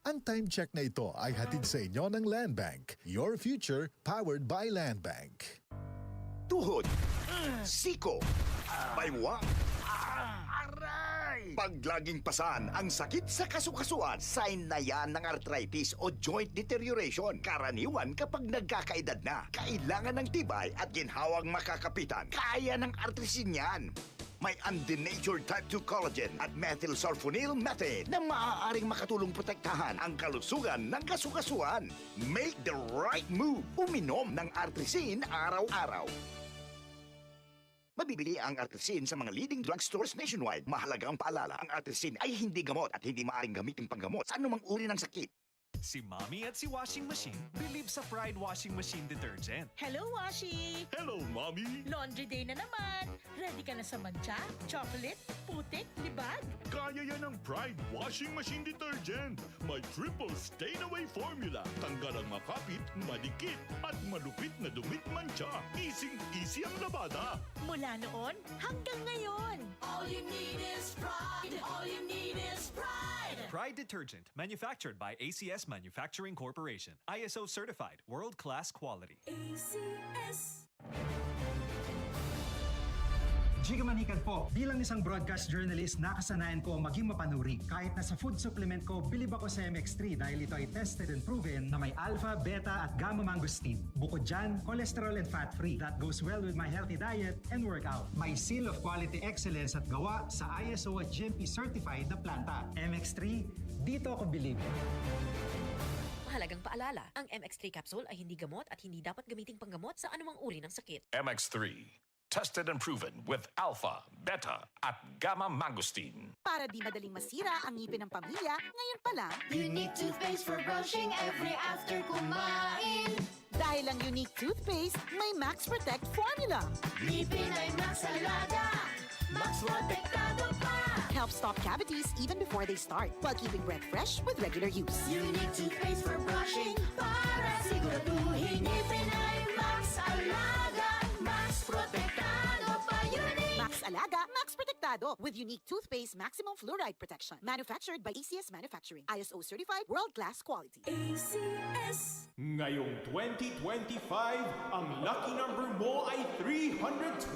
Ang time check na ito ay hatid sa inyo ng Land Bank. Your future powered by Land Bank. Tuhod, siko, baywa, aray! Pag laging pasan ang sakit sa kasukasuan, sign na yan ng arthritis o joint deterioration. Karaniwan kapag nagkakaedad na, kailangan ng tibay at ginhawang makakapitan. Kaya ng artrisin yan. May undenatured type 2 collagen at methylsulfonyl methane na maaaring makatulong protektahan ang kalusugan ng kasukasuan. Make the right move. Uminom ng artrisin araw-araw. Mabibili ang artrisin sa mga leading drugstores nationwide. Mahalaga ang paalala, ang artrisin ay hindi gamot at hindi maaaring gamiting panggamot sa anumang uri ng sakit. Si Mommy at si Washing Machine believe sa Pride Washing Machine Detergent. Hello, Washi! Hello, Mommy! Laundry day na naman! Ready ka na sa mancha, chocolate, putik, libag? Kaya yan ang Pride Washing Machine Detergent. May triple stain-away formula. Tanggal ang makapit, madikit, at malupit na dumit mancha. Easy ang labada. Mula noon hanggang ngayon. All you need is pride. All you need is pride. Pride Detergent, manufactured by ACS Manufacturing Corporation. ISO certified, world-class quality. ACS. Giga Manikad po. Bilang isang broadcast journalist, nakasanayan ko maging mapanuri. Kahit na sa food supplement ko, bilib ako sa MX3 dahil ito ay tested and proven na may alpha, beta at gamma mangosteen. Bukod dyan, cholesterol and fat-free. That goes well with my healthy diet and workout. May seal of quality excellence at gawa sa ISO at GMP certified na planta. MX3, dito ako bilib. Mahalagang paalala, ang MX3 capsule ay hindi gamot at hindi dapat gamiting panggamot sa anumang uri ng sakit. MX3, tested and proven with alpha, beta, at gamma mangosteen. Para di madaling masira ang ngipin ng pamilya, ngayon pa lang, Unique toothpaste for brushing every after kumain. dahil ang unique toothpaste, may Max Protect formula. Ngipin ay Max Alaga, Max Protektado pa. Helps stop cavities even before they start, while keeping breath fresh with regular use. Unique toothpaste for brushing para siguraduhin ngipin ay Max Alaga, Max Protektado pa. Unique. Max Alaga, Max Protectado with unique toothpaste maximum fluoride protection. Manufactured by ACS Manufacturing. ISO certified world-class quality. ACS. Ngayong 2025, ang lucky number mo ay 312!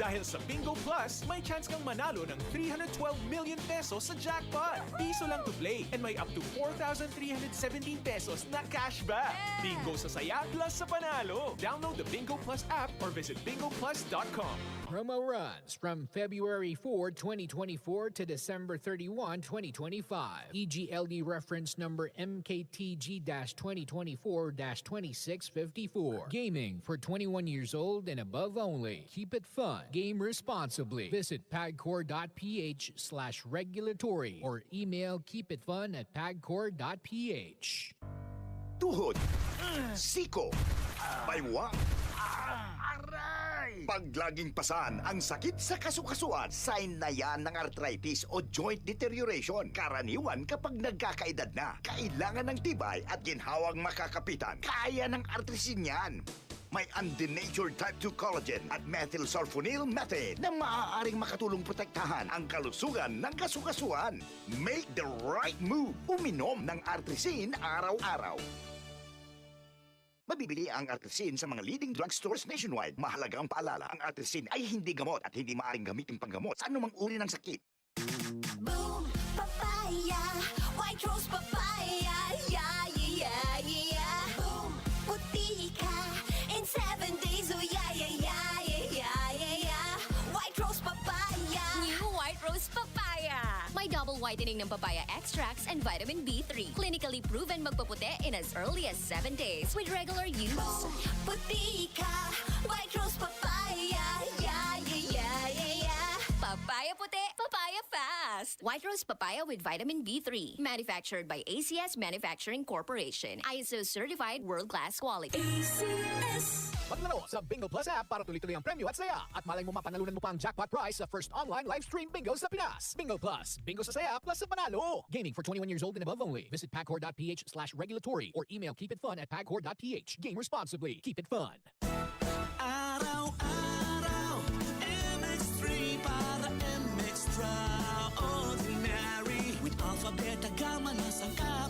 Dahil sa Bingo Plus, may chance kang manalo ng 312 million pesos sa jackpot. Piso lang to play and may up to 4,317 pesos na cashback. Bingo sa saya plus sa panalo. Download the Bingo Plus app or visit bingoplus.com. Promo runs from February 4, 2024 to December 31, 2025. EGLD reference number MKTG-2024-2654. Gaming for 21 years old and above only. Keep it fun. Game responsibly. Visit pagcor.ph/regulatory or email keepitfun@pagcor.ph. Tuhod, siko, baywa, aray! Pag laging pasan ang sakit sa kasukasuan, sign na yan ng arthritis o joint deterioration. Karaniwan kapag nagkakaedad na, kailangan ng tibay at ginhawang makakapitan. Kaya ng artrisin yan. May undenatured type 2 collagen at methylsulfonyl methane na maaaring makatulong protektahan ang kalusugan ng kasukasuan. Make the right move. Uminom ng artrisin araw-araw. Mabibili ang artrisin sa mga leading drugstores nationwide. Mahalaga ang paalala, ang artrisin ay hindi gamot at hindi maaaring gamiting panggamot sa anumang uri ng sakit. Boom, papaya, white rose papaya, yeah, yeah, yeah. Boom, puti ka in 7 days, oh yeah, yeah, yeah, yeah, yeah, yeah. White rose papaya. New White Rose Papaya. May double whitening ng papaya extracts and vitamin B3. Clinically proven magpaputi in as early as 7 days with regular use. Boom, puti ka, white rose papaya, yeah, yeah, yeah, yeah, yeah. Papaya puti, papaya fast. White Rose Papaya with vitamin B3. Manufactured by ACS Manufacturing Corporation. ISO certified world-class quality. ACS. Maglaro sa Bingo Plus app para tuloy-tuloy ang premyo at saya. At malay mo mapanalunan mo pa ang jackpot prize sa first online live stream bingo sa Pinas. Bingo Plus, bingo sa saya plus sa panalo. Gaming for 21 years old and above only. Visit pagcor.ph/regulatory or email keepitfun@pagcor.ph. Game responsibly. Keep it fun. Araw-araw, MX3 para MX Extraordinary. With alpha, beta, gamma na sangka.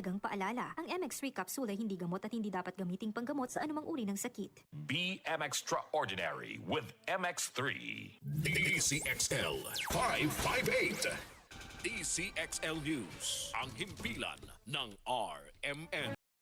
Mahalagang paalala, ang MX3 capsule ay hindi gamot at hindi dapat gamiting panggamot sa anumang uri ng sakit. Be Extraordinary with MX3. DCXL 558. DCXL News, ang himpilan ng RMN.